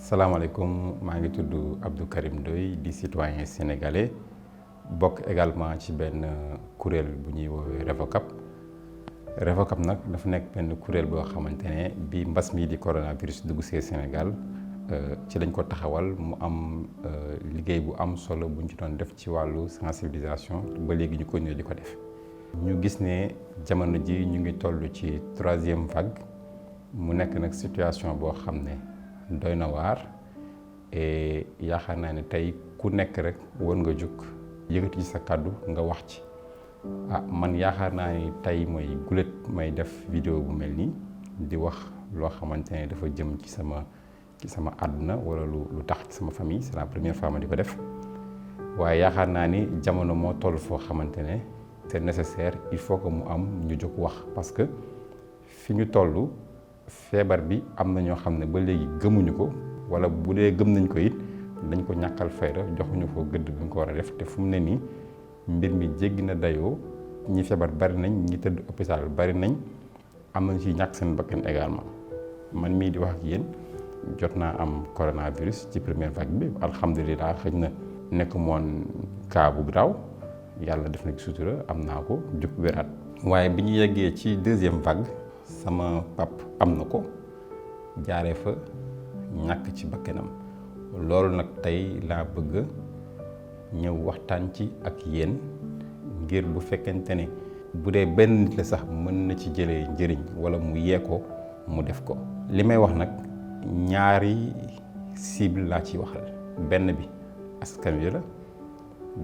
salaamaaleykum maa ngi tudd Abdou Karim Ndoye di citoyen sénégalais bokk également ci benn kuréel bu ñuy woowee Revocap. Revocap nag dafa nekk benn kuréel boo xamante ne bi mbas mi di coronavirus dugg see Sénégal ci lañ ko taxawal mu am liggéey bu am solo bu ñu ci doon def ci wàllu sensibilisation ba léegi ñu continuer di ko def. ñu gis ne jamono ji ñu ngi toll ci 3e vague mu nekk nag situation boo xam ne doy na waar et yaakaar naa ne tey ku nekk rek war nga jóg yëkkati ci sa kàddu nga wax ci man yaakaar naa ni tey mooy gulet may def vidéo bu mel nii di wax loo xamante ne dafa jëm ci sama àdduna wala lu tax ci sama famille c'est la première fois ma di ko def waaye yaakaar naa ni jamono moo toll foo xamante ne c'est nécessaire il faut que mu am ñu jóg wax parce que fi ñu toll feebar bi am na ñoo xam ne ba léegi gëmuñu ko wala bu dee gëm nañ ko it dañ ko ñàkkal fayda joxuñu ko gëdd bi ñu ko war a def te fu mu ne nii mbir mi jéggi na dayoo ñi feebar bari nañ ñi tëdd hôpital bari nañ am nañ ci ñàkk seen bakkan également man mii di wax ak yéen jot naa am coronavirus ci première vague bi alhamdulilah xëy na nekk moon cas bu graw yàlla def na ci sutura am naa ko jug wéraat waaye bi ñu yeggee ci 2e vague sama pap am na ko jaaree fa ñàkk ci bakkanam loolu nag tey laa bëgg ñëw waxtaan ci ak yéen ngir bu fekkente ne bu dee benn nit la sax mën na ci jëlee njëriñ wala mu yee ko mu def ko. li may wax nag ñaari cible laa ciy waxal benn bi askan wi la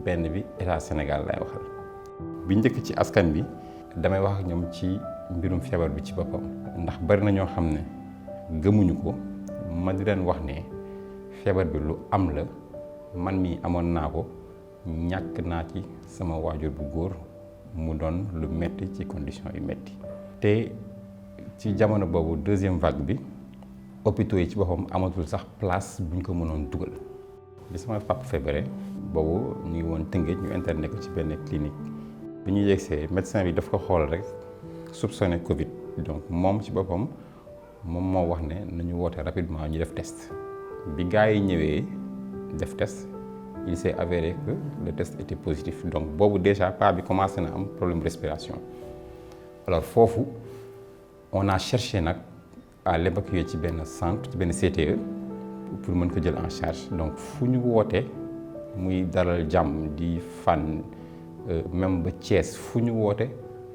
benn bi état Sénégal laay waxal bi njëkk ci askan bi damay wax ak ñoom ci mbirum feebar bi ci boppam ndax bari na ñoo xam ne gëmuñu ko ma di leen wax ne feebar bi lu am la man mii amoon naa ko ñàkk naa ci sama waajur bu góor mu doon lu metti ci condition yu metti te ci jamono boobu 2e vague bi hôpitaux yi ci boppam amatul sax place buñ ko mënoon dugal bi sama papa feebare boobu ñu ngi woon Tëngéej ñu interné ko ci benn clinique bi ñu yegsee médecin bi daf ko xool rek soupçonné Covid donc moom ci boppam moom moo wax ne nañu woote rapidement ñu def test bi gars yi ñëwee def test il s'est avéré que le test était positif donc boobu déjà pas bi commencé na am problème respiration alors foofu on a cherché nag à l'évacuer ci benn centre ci benn CTE pour mën ko jël en charge donc fu ñu wootee muy Dalal Jàmm di Fann même ba Thiès fu ñu woote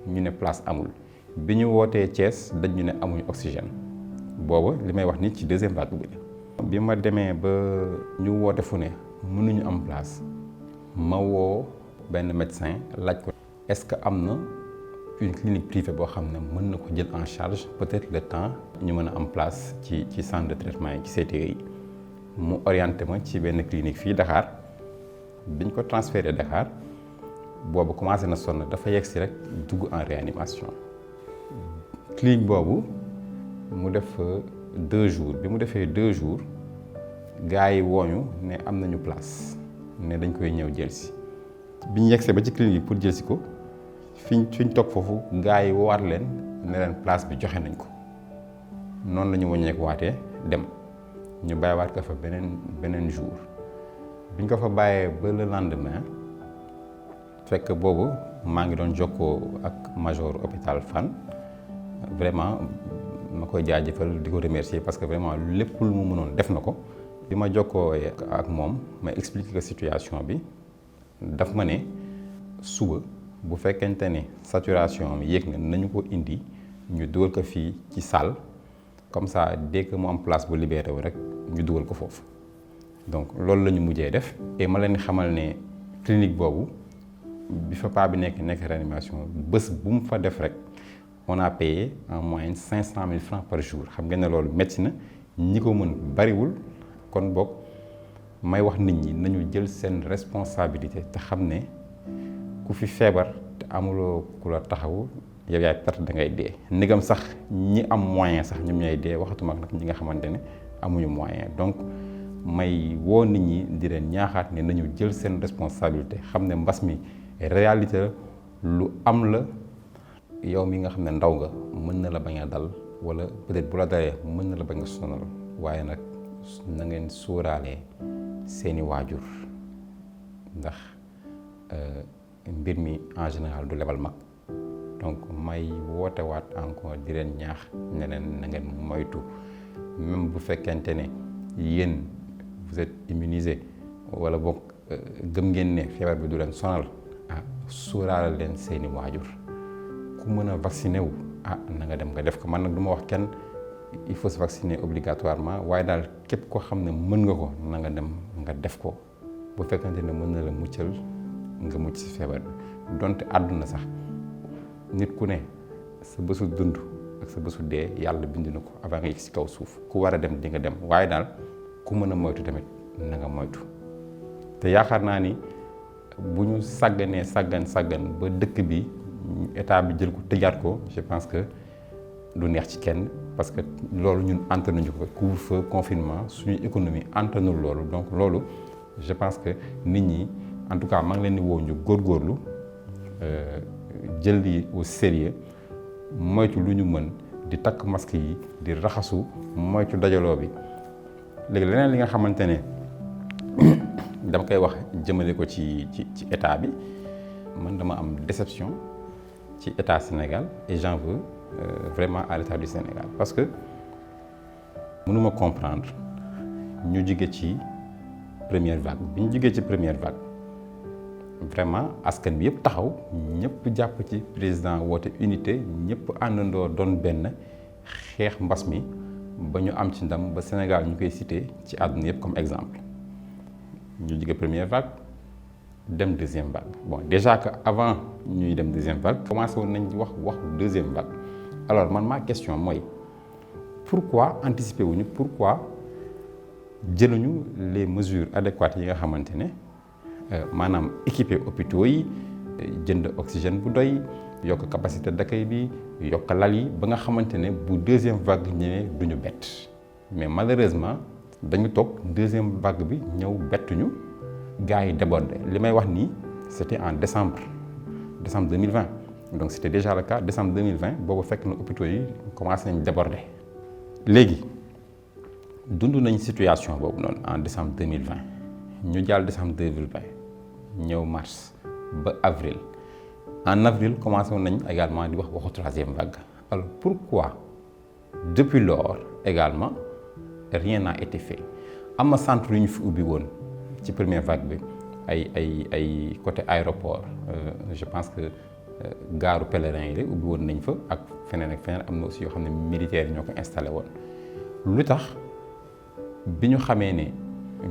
ñu ne place amul bi ñu wootee Thiès dañ ñu ne amuñu oxygène booba li may wax ni ci 2e vague bi ma demee ba ñu woote fu ne mënuñu am place ma woo benn médecin laaj ko est-ce que am na une clinique privée boo xam ne mën na ko jël en charge peut-être le temps ñu mën a am place ci centre de traitement yi ci CTE yi mu orienté ma ci benn clinique fii Dakar biñ ko transféré Dakar boobu commencé na sonn dafa yegg si rek dugg en réanimation clinique boobu mu def 2 jours bi mu defee 2 jours gars yi wooñu ne am nañu place ne dañ koy ñëw jël si bi ñu yegsee ba ci clinique pour jël si ko fiñ toog foofu gars yi woowaat leen ne leen place bi joxe nañ ko noonu la ñu wàññeeku waatee dem ñu bàyyiwaat ko fa beneen jour biñ ko fa bàyyee ba le lendemain fekk boobu maa ngi doon jokkoo ak major hôpital Fann vraiment ma koy jaajëfal di ko remercier parce que vraiment lépp lu mu mënoon def na ko bi ma jokkoo ak moom ma expliquer ko situation bi daf ma ne suba bu fekkente ne saturation am yéeg na nañu ko indi ñu dugal ko fii ci salle comme ça dès que mu am place bu libéré wu rek ñu dugal ko foofu donc loolu la ñu mujjee def et ma leen xamal ne clinique boobu bi fa paa bi nekk réanimation bés bu mu fa def rek on a payé en moyenne 500 000 francs par jour xam ngeen ne loolu métti na ñi ko mën bariwul kon boog may wax nit ñi nañu jël seen responsabilité te xam ne ku fi feebar te amuloo ku la taxawu yow yaay perte da ngay dee ndegam sax ñi am moyen sax ñoom ñooy dee waxatuma nag ñi nga xamante ne amuñu moyen donc may woo nit ñi di leen ñaaxaat ne nañu jël seen responsabilité xam ne mbas mi réalité lu am la yow mi nga xam ne ndaw nga mën na la bañ a dal wala peut-être bu la dalee mën na la bañ a sonal waaye nag na ngeen sóoraale seeni waajur ndax mbir mi en général du lebal mag donc may woote waat encore di leen ñaax ne leen na ngeen moytu même bu fekkente ne yéen vous êtes immunisé wala boog gëm ngeen ne feebar bi du leen sonal sóoraale leen seeni waajur ku mën a vacciné wu na nga dem nga def ko. Man nag du ma wax kenn il faut se vacciner obligatoirement waaye daal képp koo xam ne mën nga ko na nga dem nga def ko bu fekkante ne mën na la muccal nga mucc ci feebar bi. donte àdduna sax nit ku ne sa bésu dund ak sa bésu dee yàlla bind na ko avant nga yegg ci kaw suuf ku war a dem di nga dem waaye daal ku mën a moytu tamit na nga moytu. te yaakaar naa ni bu ñu sàgganee sàggan ba dëkk bi état bi jël ko tëjaat ko je pense que du neex ci kenn parce que loolu ñun antanuñu ko couvre-feu confinement suñu économie antanul loolu donc loolu je pense que nit ñi en tout cas maa ngi leen di woo ñu góorgóorlu jël lii au sérieux moytu lu ñu mën di takk masque yi di raxasu moytu dajaloo bi. léegi leneen li nga xamante ne dama koy wax jëmale ko ci état bi man dama am déception ci état Sénégal et j'en veux vraiment à l'état du Sénégal parce que mënuma comprendre ñu jóge ci première vague bi ñu jógee ci première vague vraiment askan bi yëpp taxaw ñëpp jàpp ci président woote unité ñëpp àndandoo doon benn xeex mbas mi ba ñu am ci ndam ba Sénégal ñu koy cité ci àdduna yëpp comme exemple. ñu jóge première vague dem deuxième vague bon déjà que avant ñuy dem deuxième vague commencé woon nañ wax deuxième vague. Alors man ma question mooy pourquoi anticiper wuñu pourquoi jëluñu les mesures adéquates yi nga xamante ne maanaam équiper hôpitaux yi jënd oxygène bu doy yokk capacité d'accueil bi yokk lal yi ba nga xamante ne bu deuxième vague ñëwee duñu bett mais malheureusement dañu toog deuxième vague bi ñëw bettuñu gars yi débordé li may wax nii c'était en décembre 2020 donc c'était déjà le cas décembre 2020 boobu fekk na hôpitaux yi commencé nañ déborder. léegi dund nañ situation boobu noonu en décembre 2020 ñu jàll décembre 2020 ñëw mars ba avril en avril commencé woon nañ également di waxu troisième vague. alors pourquoi depuis lors également rien n'a été fait am na centre yu ñu fi ubbi woon ci première vague bi ay côté aéroport je pense que gaaru pèlerin yi la ubbi woon nañ fa ak feneen am na aussi yoo xam ne militaires yi ñoo ko installé woon. lu tax bi ñu xamee ne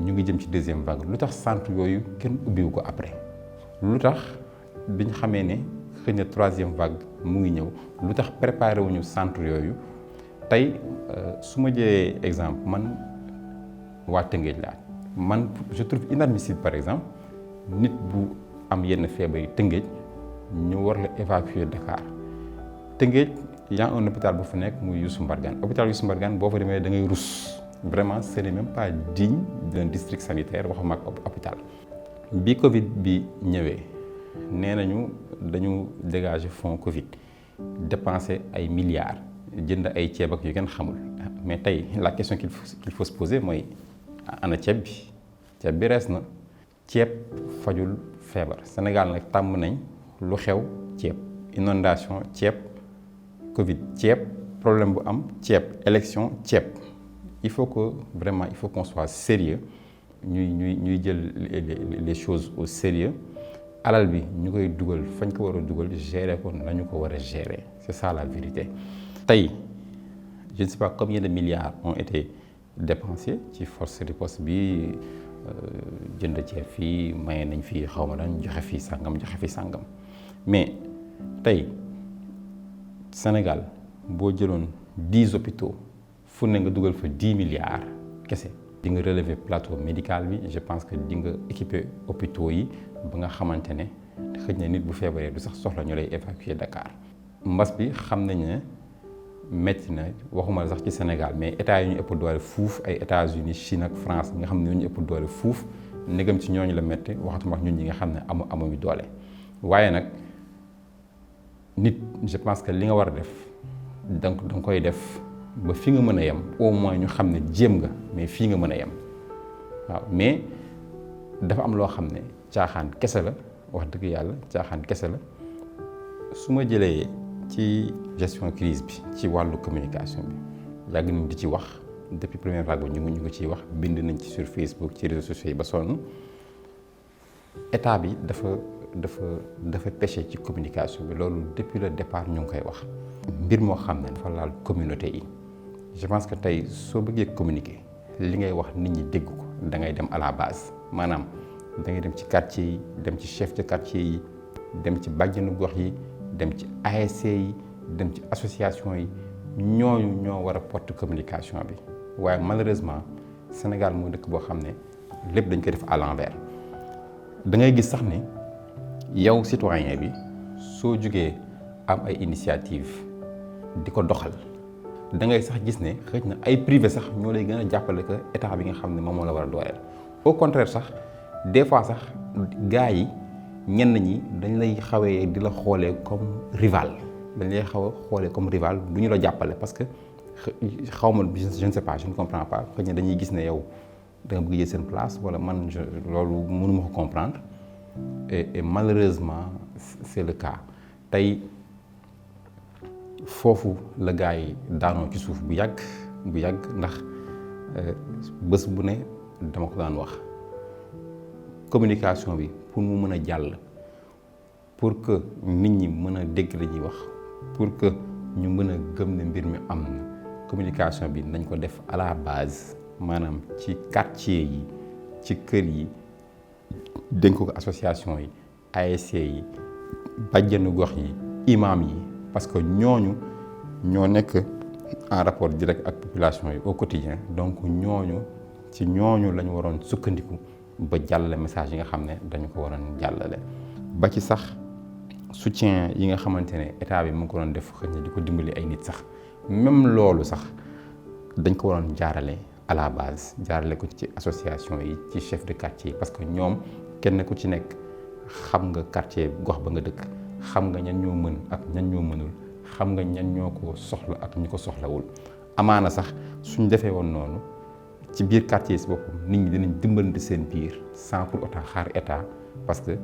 ñu ngi jëm ci deuxième vague lu tax centre yooyu kenn ubbiwu ko après lu tax bi ñu xamee ne xëy na troisième vague mu ngi ñëw lu tax préparé wuñu centre yooyu. tey su ma jëlee exemple man waa Tëngéej laa man je trouve inadmissible par exemple nit bu am yenn feebar yi Tëngéej ñu war la évacuer Dakar Tëngéej y a un hôpital bu fa nekk muy Youssou Mbargane hôpital Youssou Mbargane boo fa demee da ngay rus vraiment ce n'est même pas digne d'un district sanitaire waxuma ak hôpital. bi Covid bi ñëwee nee nañu dañu dégager fonds Covid dépenser ay milliards. jënd ay ceeb ak yu kenn xamul mais tey la question qu'il faut se poser mooy ana ceeb bi rees na ceeb fajul feebar Sénégal nag tàmm nañ lu xew ceeb inondation ceeb Covid ceeb problème bu am ceeb élection ceeb il faut qu'on soit sérieux ñuy jël les choses au sérieux alal bi ñu koy dugal fañ ko war a dugal gérer ko nañu ko war a gérer c'est ça la vérité. tey je ne sais pas combien de milliards ont été dépensés ci force riposte bi jënd ceeb fii maye nañ fii xaw ma dañ joxe fii sàngam mais tey Sénégal boo jëloon 10 hôpitaux fu ne nga dugal fa 10 milliards kese di nga relever plateau médical bi je pense que di nga équiper hôpitaux yi ba nga xamante ne xëj na nit bu feebaree du sax soxla ñu lay évacuer Dakar. mbas bi xam nañ ne métti na waxuma la sax ci Sénégal mais état yi ñu ëpp doole fuuf ay États-Unis Chine ak France nga xam ne ñoo ñu ëpp doole fuuf ndegam ci ñooñu la métti waxatuma ak ñun ñi nga xam ne amuñu doole waaye nag nit je pense que li nga war a def donc da nga koy def ba fi nga mën a yem au moins ñu xam ne jéem nga mais fii nga mën a yem waaw. mais dafa am loo xam ne caaxaan kese la, wax dëgg yàlla caaxaan kese la. su ma jëlee ci gestion crise bi ci wàllu communication bi yàgg nañ di ci wax depuis première vague bi ñu ngi ciy wax, bind nañ ci sur Facebook ci réseaux sociaux yi ba sonn. état bi dafa péché ci communication bi, loolu depuis le départ ñu ngi koy wax. mbir moo xam ne dafa laal communauté yi. je pense que tey soo bëggee communiquer li ngay wax nit ñi dégg ko da ngay dem à la base, maanaam da ngay dem ci quartier yi, dem ci chef de quartier yi, dem ci bàjjenu gox yi, dem ci ASC yi, dem ci association yi. ñooñu ñoo war a porter communication bi. waaye malheureusement Sénégal moo dëkk boo xam ne lépp dañ koy def à l'envers. da ngay gis sax ne yow citoyen bi soo jugee am ay initiative di ko doxal, da ngay sax gis ne xëy na ay privé sax ñoo lay gën a jàppale que état bi nga xam ne moom moo la war a dooleel. au contraire sax des fois sax gars yi ñenn ñi dañ lay xawee di la xoolee comme rival, dañ lay xaw a xoolee comme rival, du ñu la jàppale parce que xaw ma je ne sais pas, je ne comprends pas. xëy na dañuy gis ne yow da nga bëgg jël seen place wala man loolu mënuma ko comprendre et malheureusement c'est le cas. tey foofu la gars yi daanoo ci suuf bu yàgg ndax bés bu ne dama ko daan wax communication bi pour mu mën a jàll, pour que nit ñi mën a dégg la ñuy wax, pour que ñu mën a gëm ne mbir mi am na, communication bi nañ ko def à la base, maanaam ci quartier yi, ci kër yi, dénk ko association yi, ASC yi, bàjjenu gox yi, imam yi, parce que ñooñu ñoo nekk en rapport direct ak population yi au quotidien. donc ñooñu ci ñooñu lañu waroon sukkandiku ba jàllale message yi nga xam ne dañu ko waroon jàllale. ba ci sax soutien yi nga xamante ne état bi mu ngi ko doon def, xëy na di ko dimbali ay nit sax, même loolu sax dañ ko waroon jaarale à la base, jaarale ko ci association yi, ci chef de quartier yi, parce que ñoom kenn ku ci nekk xam nga quartier gox ba nga dëkk, xam nga ñan ñoo mën ak ñan ñoo mënul, xam nga ñan ñoo ko soxla ak ñi ko soxlawul. amaana sax suñ defee woon noonu ci biir quartier si boppam nit ñi dinañ dimbalante seen biir sans pour autant xaar état, parce que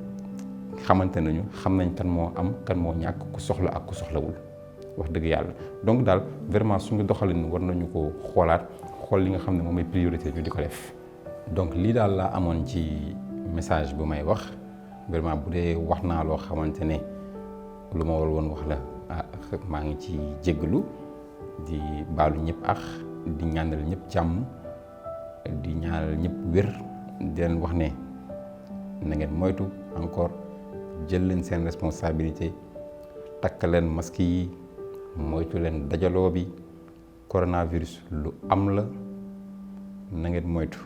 xamante nañu, xam nañ kan moo am kan moo ñàkk, ku soxla ak ku soxlawul, wax dëgg yàlla. donc daal vraiment suñu doxalin war nañu ko xoolaat, xool li nga xam ne moom mooy priorité ñu di ko def. donc lii daal laa amoon ci message bu may wax. vraiment bu dee wax naa loo xamante ne lu ma war woon wax la, maa ngi ci jéggalu, di baalu ñëpp ak di ñaanal ñëpp jàmm, di ñaanal ñëpp wér, di leen wax ne na ngeen moytu encore, jël leen seen responsabilité, takk leen masque yi, moytu leen dajaloo bi. coronavirus lu am la, na ngeen moytu.